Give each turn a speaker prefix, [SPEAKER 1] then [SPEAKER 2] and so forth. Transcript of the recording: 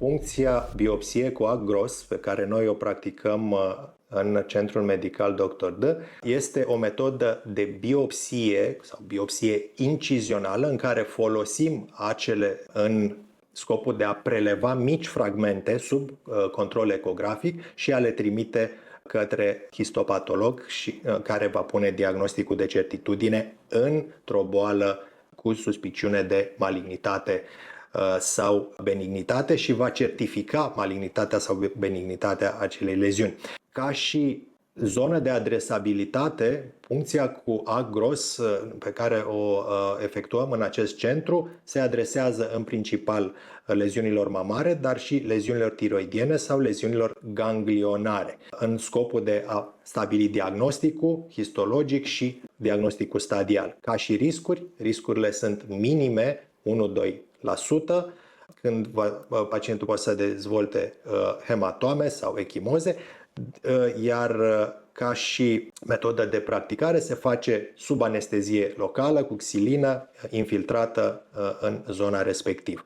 [SPEAKER 1] Puncția biopsie cu ac gros, pe care noi o practicăm în Centrul Medical Dr. D, este o metodă de biopsie sau biopsie incizională în care folosim acele în scopul de a preleva mici fragmente sub control ecografic și a le trimite către histopatolog și care va pune diagnosticul de certitudine într-o boală cu suspiciune de malignitate sau benignitate și va certifica malignitatea sau benignitatea acelei leziuni. Ca și zonă de adresabilitate, puncția cu ac gros pe care o efectuăm în acest centru se adresează în principal leziunilor mamare, dar și leziunilor tiroidiene sau leziunilor ganglionare, în scopul de a stabili diagnosticul histologic și diagnosticul stadial. Ca și riscurile sunt minime, 1-2%, când pacientul poate să dezvolte hematome sau echimoze, iar ca și metodă de practicare se face sub anestezie locală cu xilină infiltrată în zona respectivă.